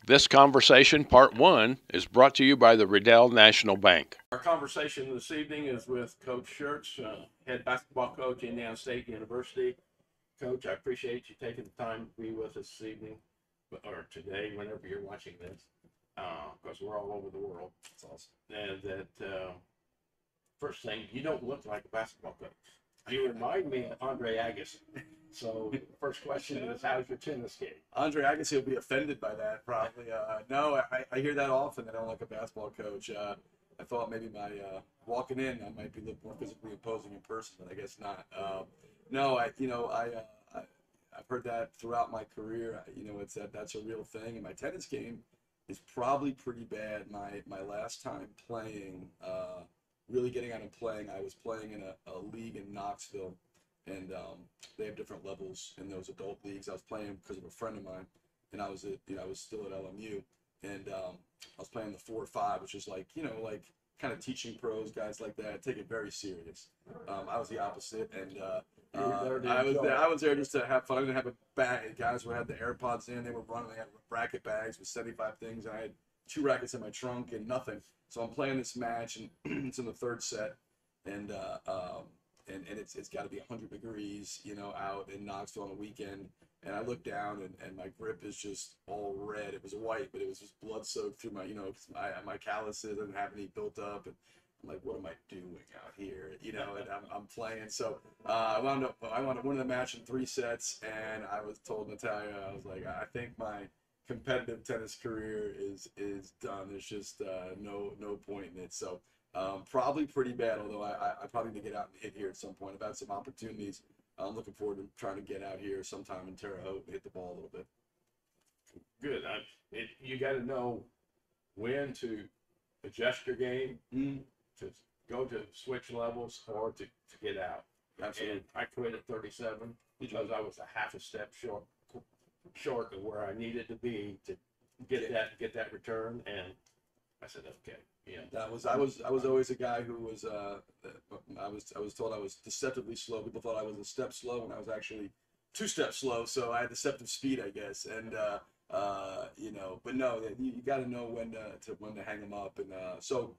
This conversation, part one, is brought to you by the Riddell National Bank. Our conversation this evening is with Coach Schertz, head basketball coach, Indiana State University. Coach, I appreciate you taking the time to be with us this evening, or today, whenever you're watching this, because we're all over the world. That's awesome. And that, first thing, you don't look like a basketball coach. You remind me of Andre Agassi. So, first question is, how's your tennis game? Andre Agassi will be offended by that, probably. No, I hear that often. I don't like a basketball coach. I thought maybe my walking in, I might be a little more physically imposing in person, but I guess not. No, I've heard that throughout my career. It's that's a real thing. And my tennis game is probably pretty bad. My last time playing, really getting out and playing, I was playing in a league in Knoxville. And they have different levels in those adult leagues. I was playing because of a friend of mine, and I was still at LMU, and I was playing the 4-5, which is like kind of teaching pros, guys like that, take it very serious. I was the opposite, and I was there just to have fun. I didn't have a bag. Guys had the AirPods in, they were running. They had racket bags with 75 things, and I had 2 rackets in my trunk and nothing. So I'm playing this match, and it's in the third set, and it's got to be 100 degrees, out in Knoxville on a weekend. And I look down, and my grip is just all red. It was white, but it was just blood soaked through my calluses. I didn't have any built up. And I'm like, what am I doing out here? And I'm playing. So I wound up winning the match in 3 sets. And I was told Natalia, I was like, I think my competitive tennis career is done. There's just no point in it. So. Probably pretty bad, although I probably need to get out and hit here at some point. I've had some opportunities. I'm looking forward to trying to get out here sometime in Terre Haute and hit the ball a little bit. Good. You got to know when to adjust your game, to go to switch levels, or to get out. Absolutely. And I quit at 37 because I was a half a step short of where I needed to be to get that return, and I said, okay. Yeah. I was always a guy who was I was told I was deceptively slow. People thought I was a step slow, and I was actually 2 steps slow. So I had deceptive speed, I guess. And but no, you got to know when to hang them up. And so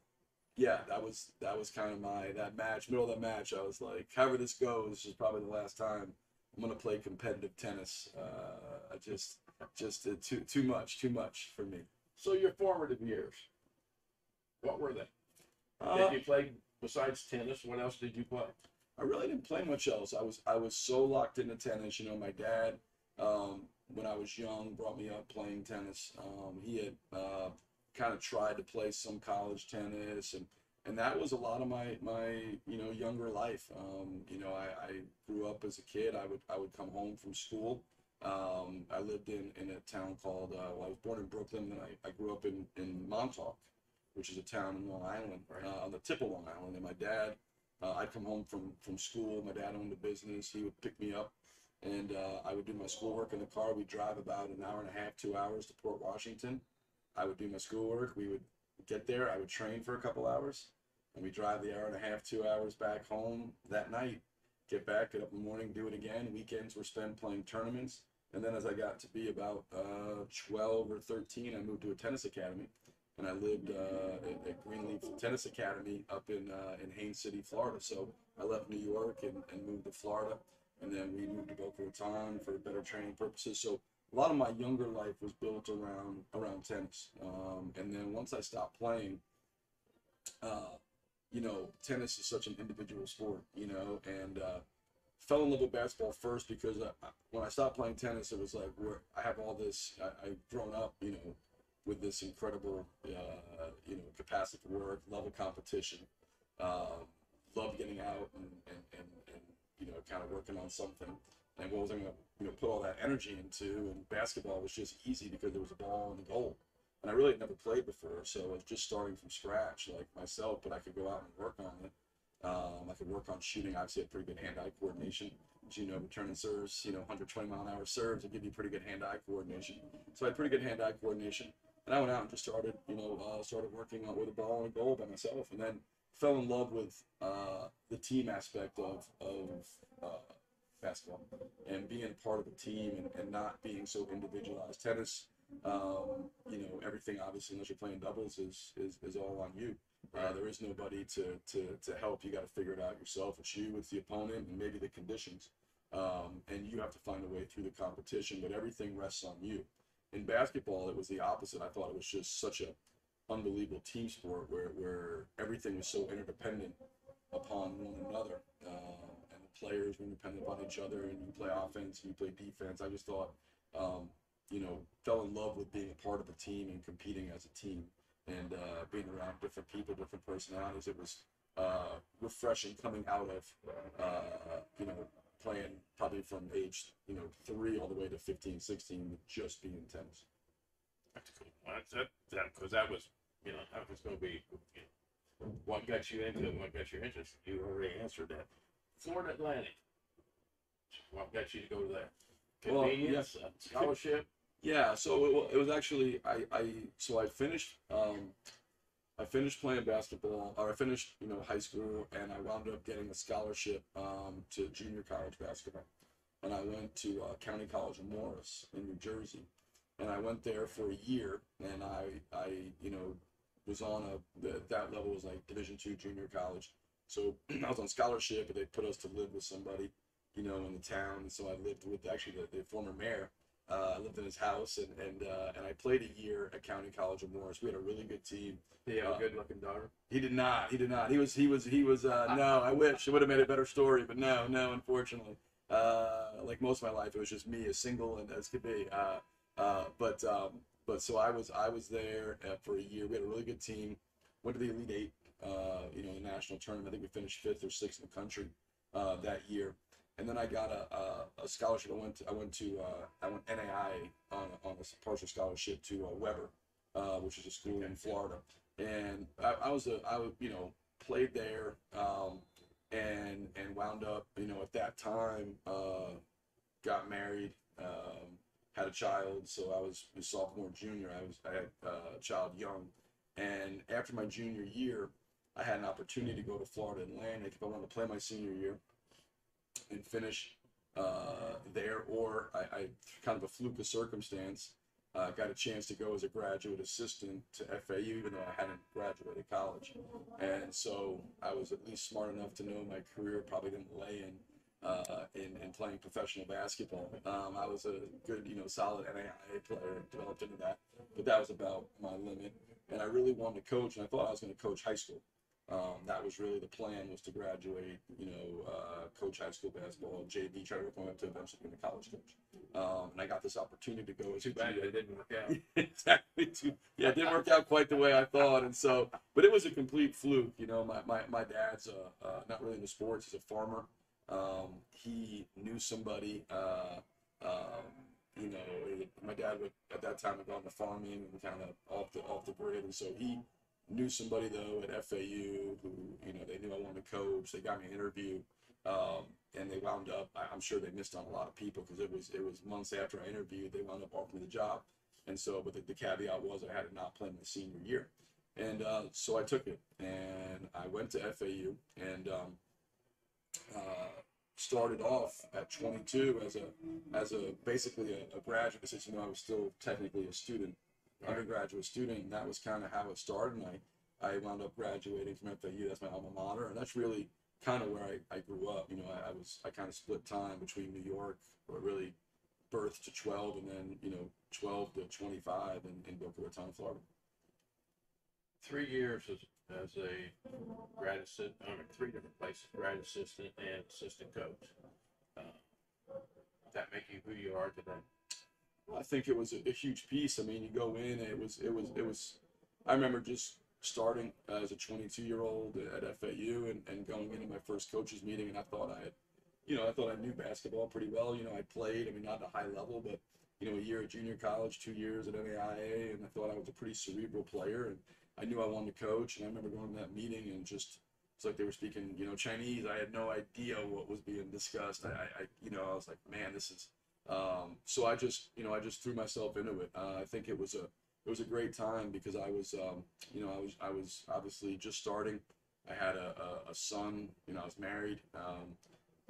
yeah, that was kind of middle of that match. I was like, however this goes, this is probably the last time I'm gonna play competitive tennis. Just too much for me. So your formative years. What were they? Did you play besides tennis? What else did you play? I really didn't play much else. I was so locked into tennis. My dad, when I was young, brought me up playing tennis. He had kind of tried to play some college tennis, and that was a lot of my younger life. I grew up as a kid. I would come home from school. I lived in a town called. I was born in Brooklyn, and I grew up in Montauk, which is a town in Long Island, on the tip of Long Island. And my dad, I'd come home from school. My dad owned a business. He would pick me up, and I would do my schoolwork in the car. We'd drive about an hour and a half, 2 hours to Port Washington. I would do my schoolwork. We would get there. I would train for a couple hours, and we'd drive the hour and a half, 2 hours back home that night. Get back, get up in the morning, do it again. Weekends were spent playing tournaments. And then as I got to be about 12 or 13, I moved to a tennis academy. And I lived at Greenleaf Tennis Academy up in Haines City, Florida. So I left New York and moved to Florida, and then we moved to Boca Raton for better training purposes. So a lot of my younger life was built around tennis. And then once I stopped playing, tennis is such an individual sport, and fell in love with basketball first because when I stopped playing tennis, it was like where I have all this. I've grown up, with this incredible, capacity for work, love of competition, love getting out and kind of working on something. And what was I going to, put all that energy into? And basketball was just easy because there was a ball and a goal. And I really had never played before, so I was just starting from scratch, like myself. But I could go out and work on it. I could work on shooting. Obviously, I had pretty good hand-eye coordination. As returning serves, 120-mile-an-hour serves will give you pretty good hand-eye coordination. So I had pretty good hand-eye coordination. And I went out and just started working with a ball and a goal by myself, and then fell in love with the team aspect of basketball and being a part of a team and not being so individualized. Tennis you know, everything obviously, unless you're playing doubles, is all on you. There is nobody to help. You got to figure it out yourself. It's you, it's the opponent, and maybe the conditions. And you have to find a way through the competition, but everything rests on you. In basketball, it was the opposite. I thought it was just such a unbelievable team sport where everything was so interdependent upon one another, and the players were independent upon each other, and you play offense and you play defense. I just thought, you know, fell in love with being a part of a team and competing as a team, and being around different people, different personalities. It was refreshing coming out of, you know, playing probably from age, you know, 3 all the way to 15, 16 with just being tennis. That's cool. Because that was, you know, that was going to be, you know, what got you into it, what got your interest. You already answered that. Florida Atlantic. What got you to go to that? Convenience, well, yeah. Scholarship. Yeah, so it was actually I finished playing basketball, or I finished, you know, high school, and I wound up getting a scholarship to junior college basketball, and I went to County College of Morris in New Jersey, and I went there for a year, and I you know, was on that level was like Division II junior college, so I was on scholarship, and they put us to live with somebody, you know, in the town, and so I lived with actually the former mayor. I lived in his house, and I played a year at County College of Morris. We had a really good team. He had a good-looking daughter. He did not. He did not. He was. No, I wish it would have made a better story, but no, unfortunately. Like most of my life, it was just me, as single and as could be. But so I was there for a year. We had a really good team. Went to the Elite Eight. You know, the national tournament. I think we finished 5th or 6th in the country that year. And then I got a scholarship. I went NAIA on a partial scholarship to Weber, which is a school in Florida. And I you know, played there, and wound up, you know, at that time, got married, had a child. So I was a sophomore, junior. I had a child young, and after my junior year, I had an opportunity to go to Florida Atlantic if I wanted to play my senior year and finish there, or I kind of a fluke of circumstance, got a chance to go as a graduate assistant to FAU, even though I hadn't graduated college. And so I was at least smart enough to know my career probably didn't lay in playing professional basketball. I was a good, you know, solid NAIA player, developed into that, but that was about my limit. And I really wanted to coach, and I thought I was going to coach high school. That was really the plan, was to graduate, you know, coach high school basketball, JV, try to work my way up to eventually being a college coach. And I got this opportunity to go as Too bad it didn't work out. Exactly. Yeah, it didn't work out quite the way I thought. And so, but it was a complete fluke. You know, my dad's not really into sports. He's a farmer. He knew somebody, you know, my dad would, at that time, had gone to farming and kind of off the grid. And so he knew somebody, though, at FAU who, you know, they knew I wanted to coach. They got me an interview, and they wound up, I'm sure they missed on a lot of people, because it was months after I interviewed, they wound up offering me the job. And so, but the caveat was I had to not play my senior year. And so I took it, and I went to FAU, and started off at 22 as a basically a graduate, since, you know, I was still technically a student, undergraduate student, and that was kind of how it started. And I wound up graduating from FAU. That's my alma mater, and that's really kind of where I grew up. You know, I kind of split time between New York, or really birth to 12, and then, you know, 12 to 25 in Boca Raton, Florida. 3 years as a grad assistant, 3 different places, grad assistant and assistant coach. Does that make you who you are today? I think it was a huge piece. I mean, you go in, it was. I remember just starting as a 22-year-old at FAU and going into my first coaches meeting, and I thought I knew basketball pretty well. You know, I played. I mean, not at a high level, but, you know, a year at junior college, 2 years at NAIA, and I thought I was a pretty cerebral player, and I knew I wanted to coach. And I remember going to that meeting, and just, it's like they were speaking, you know, Chinese. I had no idea what was being discussed. I you know, I was like, man, this is. So I just threw myself into it. I think it was a great time, because I was, you know, I was obviously just starting. I had a son, you know, I was married.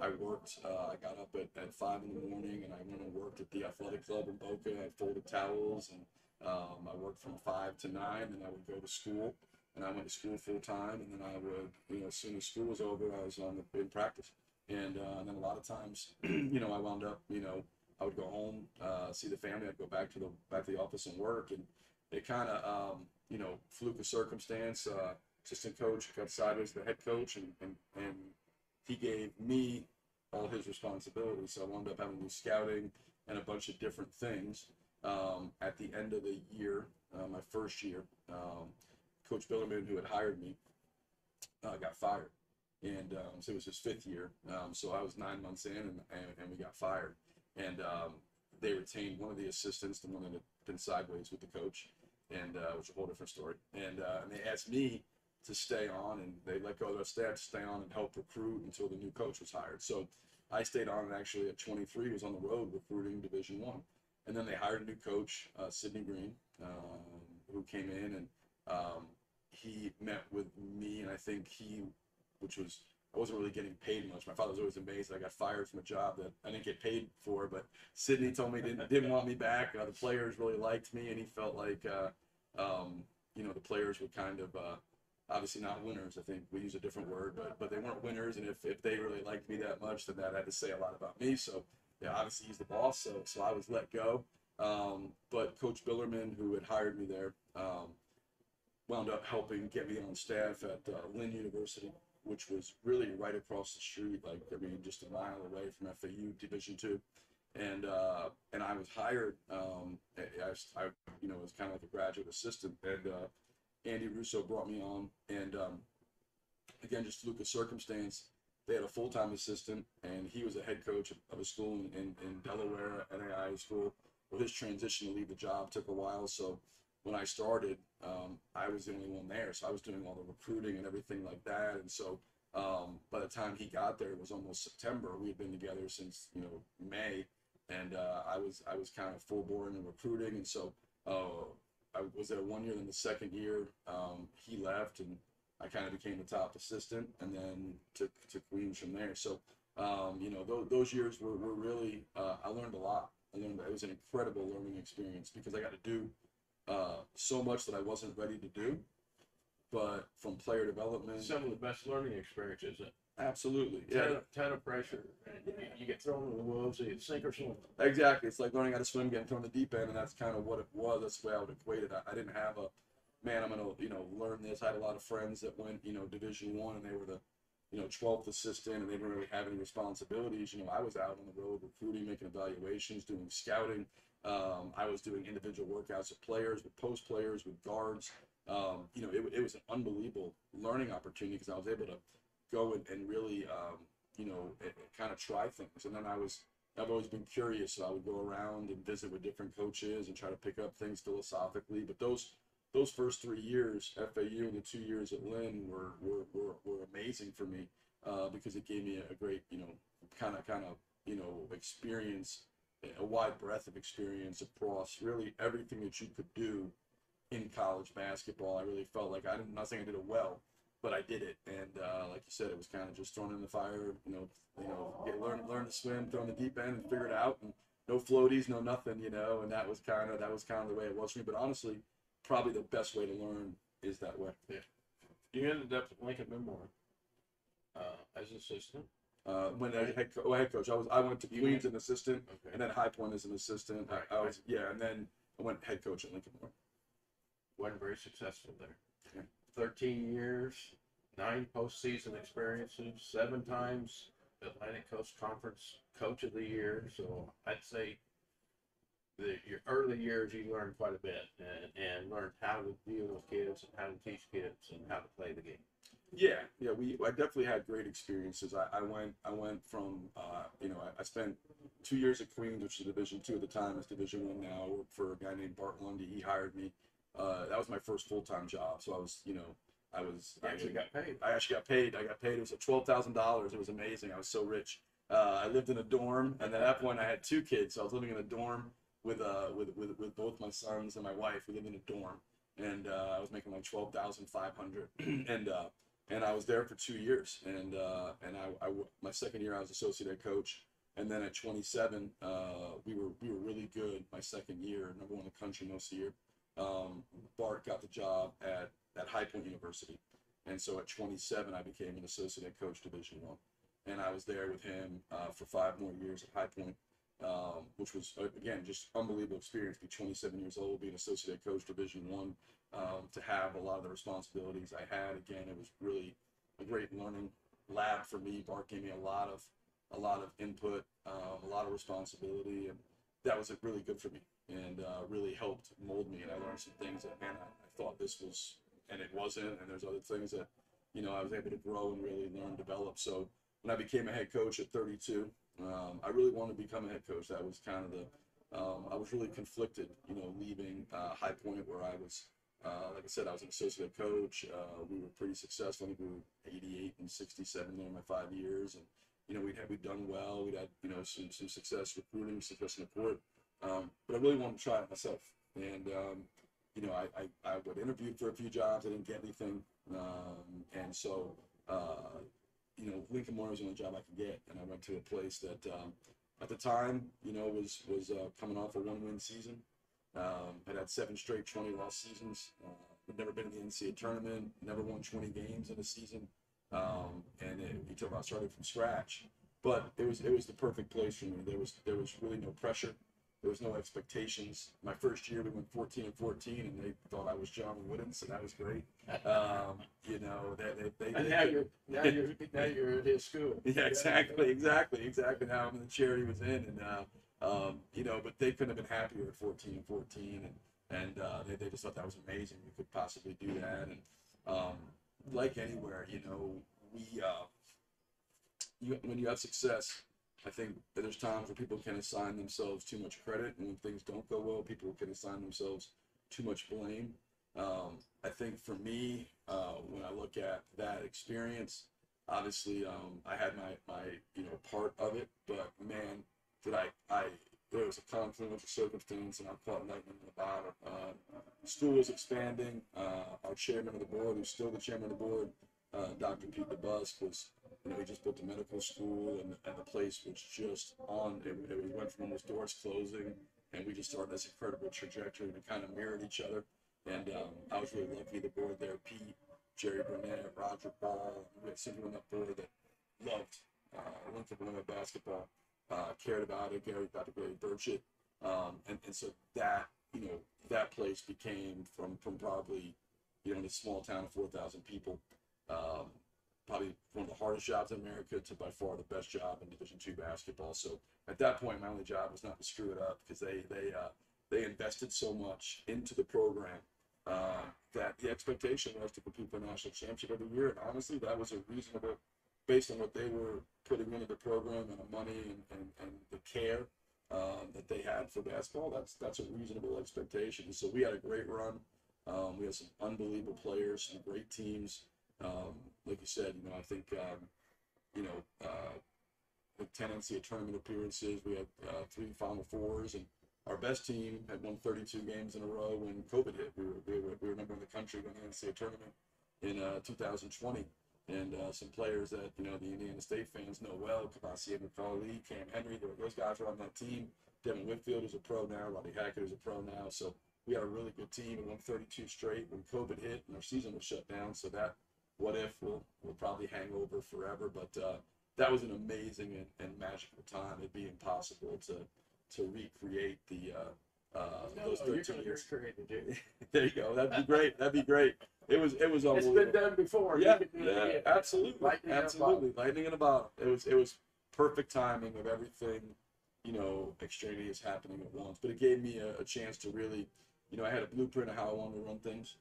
I worked. I got up at 5 in the morning, and I went and worked at the athletic club in Boca. I folded towels, and I worked from 5 to 9, and I would go to school. And I went to school full time, and then I would, as soon as school was over, I was in practice. And then a lot of times, I wound up, I would go home, see the family. I'd go back to the office and work, and it kind of, fluke of circumstance. Assistant coach got sideways to the head coach, and he gave me all his responsibilities. So I wound up having to do scouting and a bunch of different things. At the end of the year, my first year, Coach Billerman, who had hired me, got fired. And so it was his 5th year. So I was 9 months in, and we got fired. And they retained one of the assistants, the one that had been sideways with the coach, and which is a whole different story. And they asked me to stay on, and they let go of their staff to stay on and help recruit until the new coach was hired. So I stayed on, and actually at 23 was on the road recruiting Division I. And then they hired a new coach, Sidney Green, who came in, and he met with me, and I think I wasn't really getting paid much. My father was always amazed that I got fired from a job that I didn't get paid for, but Sidney told me didn't want me back. The players really liked me, and he felt like, the players were kind of, obviously not winners. I think we use a different word, but they weren't winners, and if they really liked me that much, then that had to say a lot about me. So, yeah, obviously he's the boss, so I was let go. But Coach Billerman, who had hired me there, wound up helping get me on staff at Lynn University, which was really right across the street, just a mile away from FAU Division II. And I was hired, I was kind of like a graduate assistant, and Andy Russo brought me on, and again, just fluke of circumstance, they had a full-time assistant, and he was a head coach of a school in Delaware, NAIA school. Well, his transition to leave the job took a while, so when I started, I was the only one there, so I was doing all the recruiting and everything like that. And so by the time he got there, it was almost September. We had been together since May, and I was kind of full bore in recruiting. And so I was there 1 year. Then the second year, he left, and I kind of became the top assistant, and then took Queens from there. So those years were really I learned a lot. It was an incredible learning experience because I got to do so much that I wasn't ready to do, but from player development. Some of the best learning experiences. Absolutely. Yeah. Ton of pressure. You get thrown in the wolves, so you sink or swim. Exactly. It's like learning how to swim, getting thrown in the deep end, and that's kind of what it was. That's the way I would equate it. I didn't have I'm going to, learn this. I had a lot of friends that went, Division I, and they were the, 12th assistant, and they didn't really have any responsibilities. I was out on the road recruiting, making evaluations, doing scouting. I was doing individual workouts with players, with post players, with guards. It was an unbelievable learning opportunity because I was able to go and really, kind of try things. And then I've always been curious, so I would go around and visit with different coaches and try to pick up things philosophically. But those first 3 years, FAU, and the 2 years at Lynn were amazing for me because it gave me a great, kind of experience, a wide breadth of experience across really everything that you could do in college basketball. I really felt like I'm not saying I did it well, but I did it. And like you said, it was kind of just thrown in the fire, learn to swim, throw in the deep end and figure it out. And no floaties, no nothing, and that was kind of the way it was for me. But honestly, probably the best way to learn is that way. Yeah. You ended up at Lincoln Memorial as an assistant. When I head coach, I went to Queens as an assistant, okay, and then High Point as an assistant. Right. And then I went head coach at Lincoln Memorial. Wasn't very successful there. Yeah. 13 years, 9 postseason experiences, 7 times Atlantic Coast Conference Coach of the Year. So I'd say your early years, you learned quite a bit and learned how to deal with kids and how to teach kids and how to play the game. Yeah. I definitely had great experiences. I went from I spent 2 years at Queens, which is Division II at the time. It's Division I now. I worked for a guy named Bart Lundy. He hired me. That was my first full-time job. So I actually got paid. I actually got paid. It was at $12,000. It was amazing. I was so rich. I lived in a dorm, and at that point I had 2 kids. So I was living in a dorm with both my sons and my wife. We lived in a dorm, and I was making like $12,500. And and I was there for 2 years. And my second year I was associate head coach, and then at 27, we were really good. My second year, number one in the country most of the year. Bart got the job at High Point University, and so at 27 I became an associate head coach Division One, and I was there with him for 5 more years at High Point, which was again just unbelievable experience. Be 27 years old, be an associate head coach Division One, to have a lot of the responsibilities I had. Again, it was really a great learning lab for me. Bart gave me a lot of input, a lot of responsibility, and that was really good for me, and really helped mold me. And I learned some things that, man, I thought this was, and it wasn't. And there's other things that, I was able to grow and really learn, develop. So when I became a head coach at 32, I really wanted to become a head coach. That was kind of I was really conflicted, leaving High Point, where I was, like I said, I was an associate head coach. We were pretty successful. I think we were 88 and 67 there in my 5 years, and we'd done well. We'd had some success recruiting, success in the court, but I really wanted to try it myself. And I would interview for a few jobs. I didn't get anything, and so Lincoln Memorial was the only job I could get, and I went to a place that at the time was coming off a 1-win season. Had 7 straight 20-loss seasons. Had never been in the NCAA tournament. Never won 20 games in a season. You talk about starting from scratch, but it was the perfect place for me. There was really no pressure. There was no expectations. My first year we went 14-14, and they thought I was John Wooden, so that was great. And now you're at his school. Yeah, exactly. Now I'm in the chair he was in, and but they couldn't have been happier at 14-14, and they just thought that was amazing. We could possibly do that, and like anywhere, when you have success, I think that there's times where people can assign themselves too much credit, and when things don't go well, people can assign themselves too much blame. I think for me, when I look at that experience, obviously I had my part of it, but man, there was a confluence of circumstance, and I caught lightning in the bottle. The school was expanding. Our chairman of the board, who's still the chairman of the board, Dr. Pete DeBusk, was, he just built a medical school, and the place was just on. It went from almost doors closing, and we just started this incredible trajectory, and it kind of mirrored each other. And I was really lucky. The board there, Pete, Jerry Burnett, Roger Ball, we had someone on that board that loved Lincoln women basketball, cared about it. Dr. Gary Burchett, and so that that place became from probably in a small town of 4,000 people, probably one of the hardest jobs in America to by far the best job in Division II basketball. So at that point, my only job was not to screw it up, because they invested so much into the program that the expectation was to compete for a national championship every year. And honestly, that was a reasonable, based on what they were putting into the program and the money and the care that they had for basketball. That's a reasonable expectation. And so we had a great run. We had some unbelievable players, some great teams. Like you said, I think, with 10 NCAA tournament appearances, we had 3 Final Fours, and our best team had won 32 games in a row when COVID hit. We were number in the country when the NCAA tournament in 2020. And some players that, the Indiana State fans know well, Kavasi McCauley, Cam Henry, those guys were on that team. Devin Whitfield is a pro now, Rodney Hackett is a pro now. So we had a really good team and won 32 straight when COVID hit and our season was shut down. So that what if will probably hang over forever. But that was an amazing and magical time. It'd be impossible to recreate those 13 years. There you go. That'd be great. It was unbelievable. It's been done before. Yeah, absolutely. Lightning in a bottle. It was perfect timing of everything, extraneous happening at once. But it gave me a chance to really, I had a blueprint of how I wanted to run things.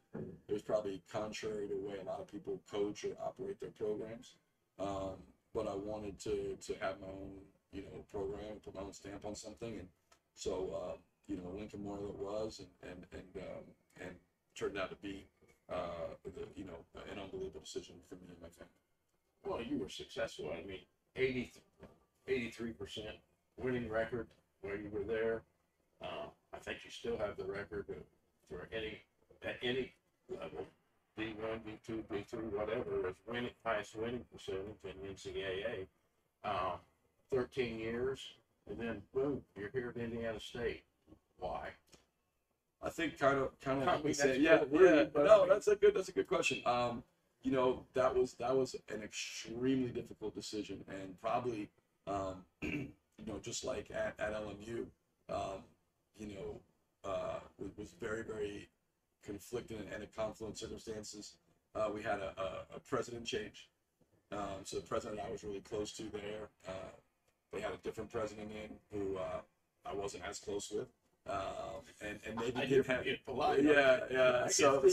It was probably contrary to the way a lot of people coach or operate their programs. But I wanted to have my own, program, put my own stamp on something. And so, Lincoln Memorial it was, and turned out to be, an unbelievable decision for me and my family. Well, you were successful. I mean, 83% winning record where you were there. I think you still have the record for at any level, D1, D2, D3, whatever, is highest winning percentage in NCAA. 13 years, and then boom, you're here at Indiana State. Why? I think kind of I like we mean, say, that's yeah, cool, really, yeah. but No, I mean- that's a good question. You know, that was an extremely difficult decision, and probably, you know, just like at LMU, you know, was very, very conflicted and a confluent circumstances. We had a president change, so the president I was really close to there. They had a different president in who I wasn't as close with. And maybe didn't have polite. yeah. So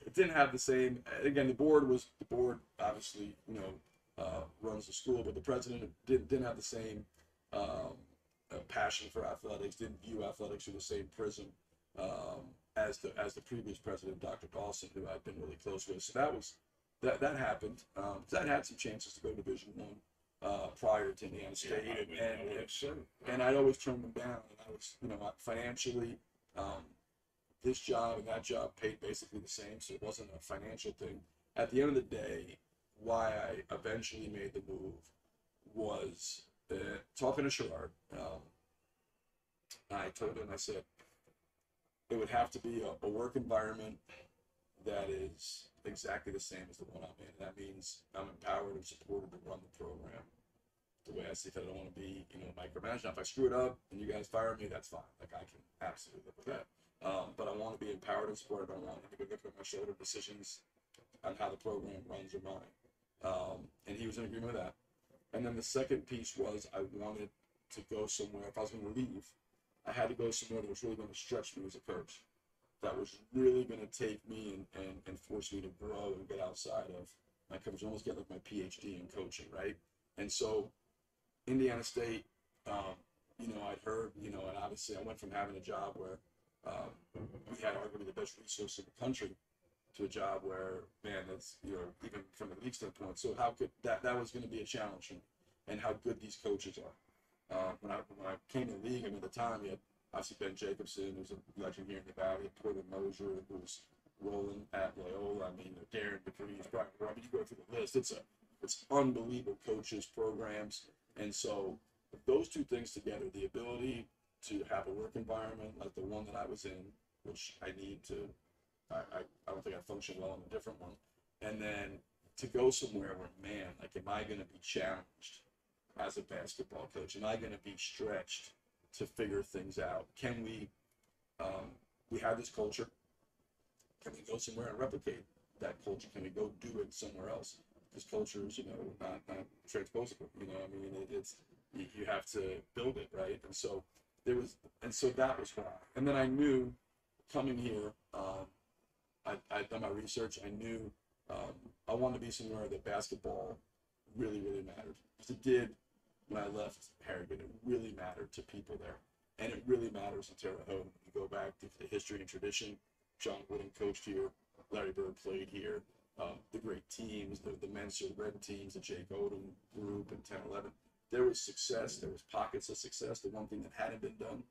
it didn't have the same. Again, the board obviously, you know, runs the school, but the president didn't have the same passion for athletics. Didn't view athletics through the same prism as the previous president, Dr. Dawson, who I'd been really close with. So that happened. I'd had some chances to go to Division I. Prior to Indiana State, and I'd always turn them down. And I was, you know, financially, this job and that job paid basically the same, so it wasn't a financial thing. At the end of the day, why I eventually made the move was talking to Schertz. I told him, I said, it would have to be a work environment that is exactly the same as the one I'm in. That means I'm empowered and supported to run the program the way I see fit. I don't want to be, you know, micromanaged. Now, if I screw it up and you guys fire me, that's fine. Like, I can absolutely live with that. But I want to be empowered and supported. I don't want anybody looking at my shoulder decisions on how the program runs or mine. And he was in agreement with that. And then the second piece was I wanted to go somewhere. If I was going to leave, I had to go somewhere that was really going to stretch me as a coach. That was really going to take me and force me to grow and get outside of my coverage, almost get like my PhD in coaching, right? And so Indiana State, you know, I'd heard, you know, and obviously I went from having a job where we had arguably the best resource in the country to a job where, man, that's, you know, even from the league standpoint. So how could that was going to be a challenge, and how good these coaches are. When I came to the league, I mean, at the time, you had obviously Ben Jacobson, who's a legend here in the Valley, Porter Mosier, who's rolling at Loyola. I mean, Darren DeVries, Brian. I mean, you go through the list. It's unbelievable coaches, programs, and so those two things together, the ability to have a work environment like the one that I was in, which I need to. I don't think I function well in a different one, and then to go somewhere where, man, like, am I going to be challenged as a basketball coach? Am I going to be stretched to figure things out? Can we have this culture? Can we go somewhere and replicate that culture? Can we go do it somewhere else? Because culture is, you know, not transposable. You know, I mean, it's you have to build it, right? And so that was why. And then I knew coming here, I'd done my research. I knew I wanted to be somewhere that basketball really, really mattered. Because it did when I left Harrigan. It really mattered to people there. And it really matters in Terre Haute. When you go back to the history and tradition, John Wooden coached here, Larry Bird played here, the great teams, the Menser Red teams, the Jake Odom group in 10-11. There was success. There was pockets of success. The one thing that hadn't been done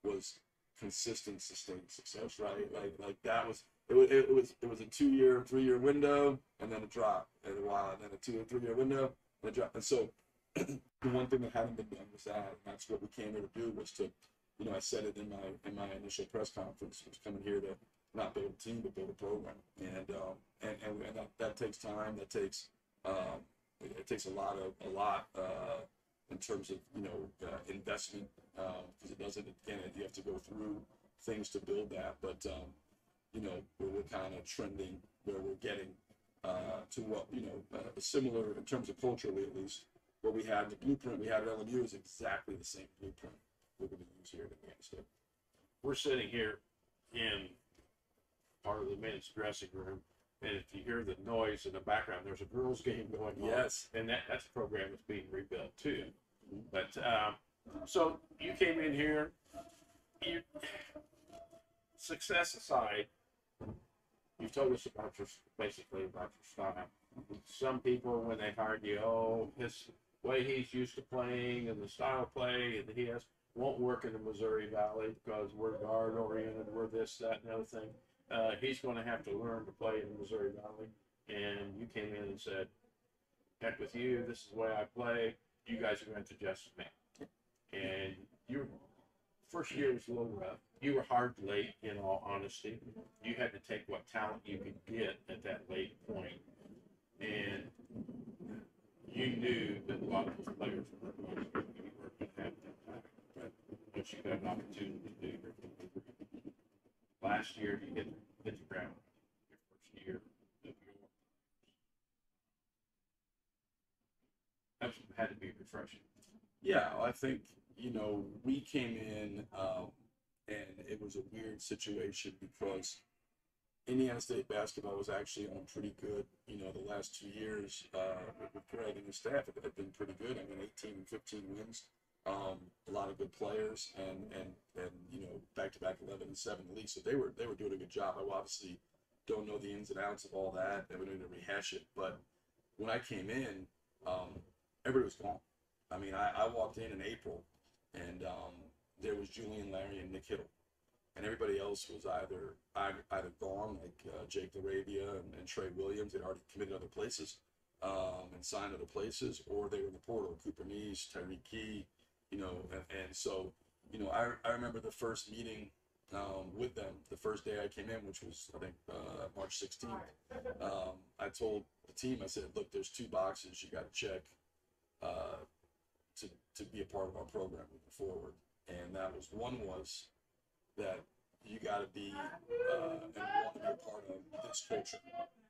was consistent, sustained success, right? Like that was it was a 2-year, 3-year window, and then a drop, and a while, and then a 2 or 3 year window, and a drop. And so the one thing that hadn't been done was that, and that's what we came here to do, was to, you know, I said it in my initial press conference, was coming here to not build a team but build a program, and that takes time. That takes it takes a lot in terms of, you know, investment, because it doesn't, again, you have to go through things to build that, but you know, we're kind of trending where we're getting to what, you know, similar in terms of culturally, at least, what we had, the blueprint we had at LMU is exactly the same blueprint we're going to use here at Indiana State. We're sitting here in part of the men's dressing room, and if you hear the noise in the background, there's a girls' game going on. Yes. And that's a program that's being rebuilt too. But so you came in here. Success aside, you've told us about basically about your style. Some people, when they hired you, his way he's used to playing and the style of play and he has won't work in the Missouri Valley because we're guard oriented, we're this, that, and the other thing. he's going to have to learn to play in the Missouri Valley. And you came in and said, heck with you, this is the way I play. You guys are going to adjust to me. And your first year was a little rough. You were hard late, in all honesty. You had to take what talent you could get at that late point. And you knew that a lot of those players weren't going to have that time. But you got an opportunity to do. Last year, you hit the ground your first year of your that had to be refreshing. Yeah, I think, we came in and it was a weird situation because Indiana State basketball was actually on pretty good, the last 2 years with Greg and his staff had been pretty good. I mean, 18 and 15 wins, a lot of good players, and back-to-back 11 and 7 in the league. So they were doing a good job. I obviously don't know the ins and outs of all that, and we don't need to rehash it. But when I came in, everybody was gone. I mean, I walked in April, and there was Julian, Larry, and Nick Hiddle. And everybody else was either gone, like Jake Arabia and Trey Williams. They'd already committed other places and signed other places, or they were in the portal. Cooper Neese, Tyreek Key, and so, I remember the first meeting with them, the first day I came in, which was, I think, March 16th. I told the team, I said, look, there's 2 boxes you got to check to be a part of our program moving forward. And that was, one was that you got to be and want to be a part of this culture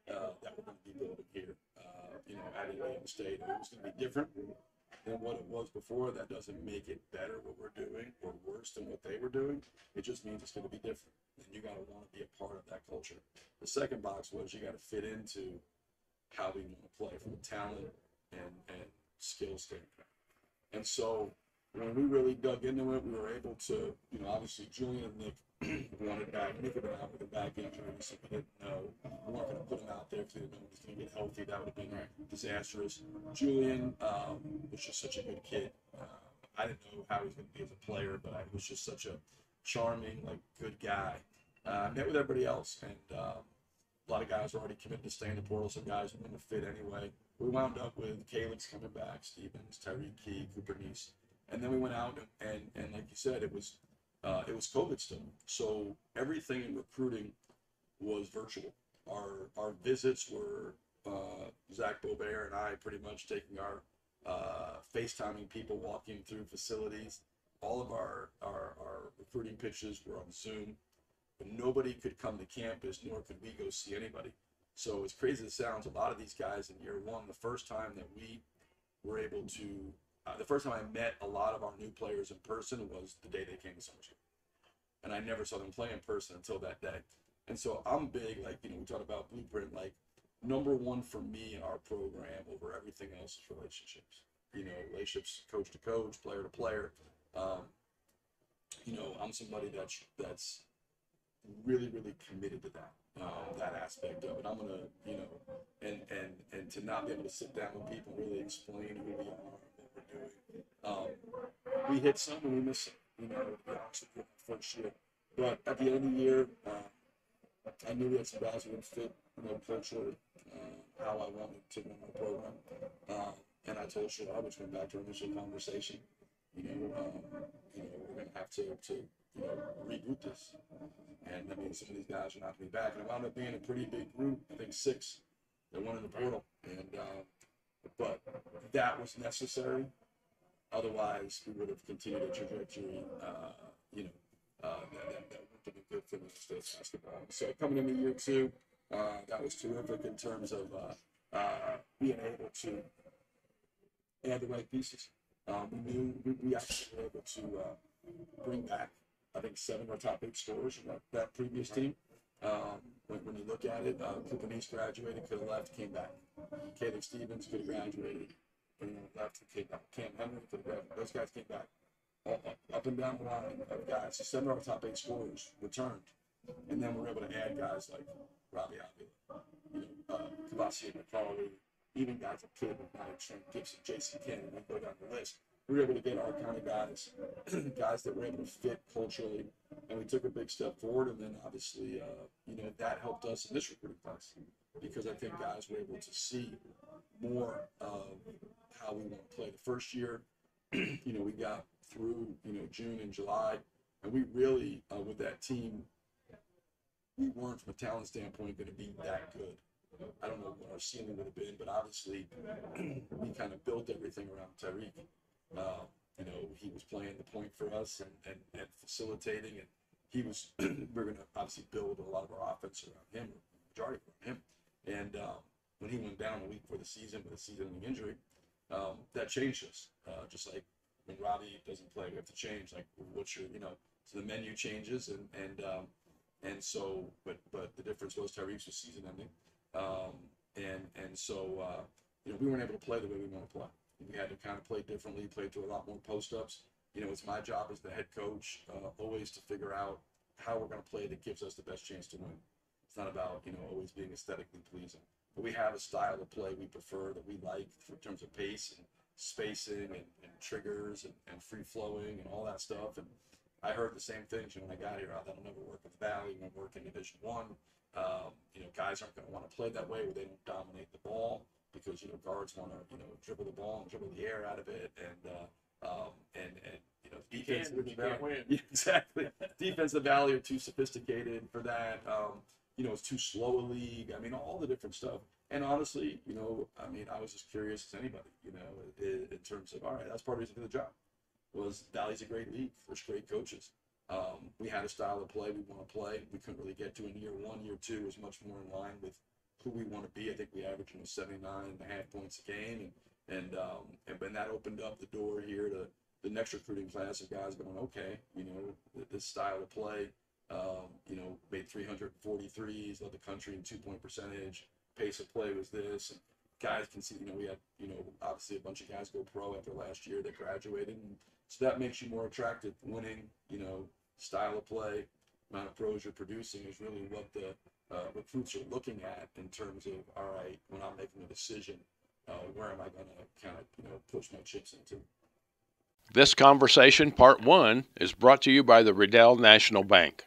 that we're going to be building here, at Indiana State. It was going to be different than what it was before. That doesn't make it better what we're doing or worse than what they were doing. It just means it's going to be different, and you got to want to be a part of that culture. The second box was you got to fit into how we want to play from a talent and skill standpoint. And so when we really dug into it, we were able to, obviously Julian and Nick wanted back. Nick had been out with a back injury, so we didn't know. We weren't going to put him out there because we didn't know he was going to get healthy. That would have been disastrous. Julian was just such a good kid. I didn't know how he was going to be as a player, but I was just such a charming, good guy. Met with everybody else, and a lot of guys were already committed to stay in the portal. Some guys were going to fit anyway. We wound up with Calix coming back, Stevens, Tyreek Key, Cooper Neese. And then we went out and like you said, it was COVID still. So everything in recruiting was virtual. Our visits were Zach Bobear and I pretty much taking our FaceTiming people walking through facilities. All of our recruiting pitches were on Zoom, but nobody could come to campus, nor could we go see anybody. So as crazy as it sounds, a lot of these guys in year one, the first time that we were able to the first time I met a lot of our new players in person was the day they came to summer school. And I never saw them play in person until that day. And so I'm big, we talk about blueprint, number one for me in our program over everything else is relationships. Relationships coach to coach, player to player. I'm somebody that's really, really committed to that aspect of it. I'm gonna, and to not be able to sit down with people and really explain who we are. We hit some and we missed some, the first year. But at the end of the year, I knew we had some guys who would fit, culturally, how I wanted to run my program. And I told Schertz, which went back to our initial conversation, we're going to have to reboot this. And I mean, some of these guys are not going to be back. And it wound up being a pretty big group, I think 6 that went in the portal. And, but that was necessary. Otherwise, we would have continued a trajectory, that wouldn't have been good for the State's basketball. So coming into year 2, that was terrific in terms of being able to add the right pieces. We knew we actually were able to bring back, I think, 7 of our top 8 scorers from that previous team. When you look at it, Cooper Neese graduated, could have left, came back. Caleb Stevens could have graduated, left, and came back. Cam Henry could have graduated. Those guys came back. Up and down the line of guys. So 7 of our top 8 scorers returned. And then we're able to add guys like Robbie Avila, Kavasi McCauley, even guys like Caleb Knight, Trent Gibson, Jason Kennedy, we go down the list. we were able to get our kind of guys, guys that were able to fit culturally, and we took a big step forward. And then obviously, that helped us in this recruiting class because I think guys were able to see more of how we want to play. The first year, we got through, June and July, and we really, with that team, we weren't from a talent standpoint going to be that good. I don't know what our ceiling would have been, but obviously we kind of built everything around Tyreek. He was playing the point for us and facilitating, and he was. We're going to obviously build a lot of our offense around him, majority around him. And when he went down a week before the season with a season-ending injury, that changed us. Just like when Robbie doesn't play, we have to change. Like, what's your, so the menu changes, and so, but the difference was Tyreek's was season-ending. So we weren't able to play the way we want to play. We had to kind of play differently, play through a lot more post-ups. It's my job as the head coach always to figure out how we're going to play that gives us the best chance to win. It's not about, always being aesthetically pleasing. But we have a style of play we prefer, that we like in terms of pace and spacing and triggers and free-flowing and all that stuff. And I heard the same things when I got here. That'll never work with Valley. Won't work in Division I. Guys aren't going to want to play that way where they don't dominate the ball because guards want to dribble the ball and dribble the air out of it defensive Valley. Yeah, exactly. Defensive Valley are too sophisticated for that. It's too slow a league. I mean, all the different stuff. And honestly, I was as curious as anybody. In terms of all right, that's part of the reason for the job. Was Valley's a great league. There's great coaches. We had a style of play we want to play. We couldn't really get to in year one. Year two was much more in line with who we want to be. I think we averaged 79.5 points a game, and when that opened up the door here to the next recruiting class of guys going, okay, this style of play, made 343s, led the country in 2-point percentage. Pace of play was this. And guys can see, we had, obviously a bunch of guys go pro after last year that graduated, and so that makes you more attractive. Winning, style of play, amount of pros you're producing is really what the recruits are looking at in terms of, all right, when I'm making a decision, where am I going to kind of push my chips into? This conversation, part 1, is brought to you by the Riddell National Bank.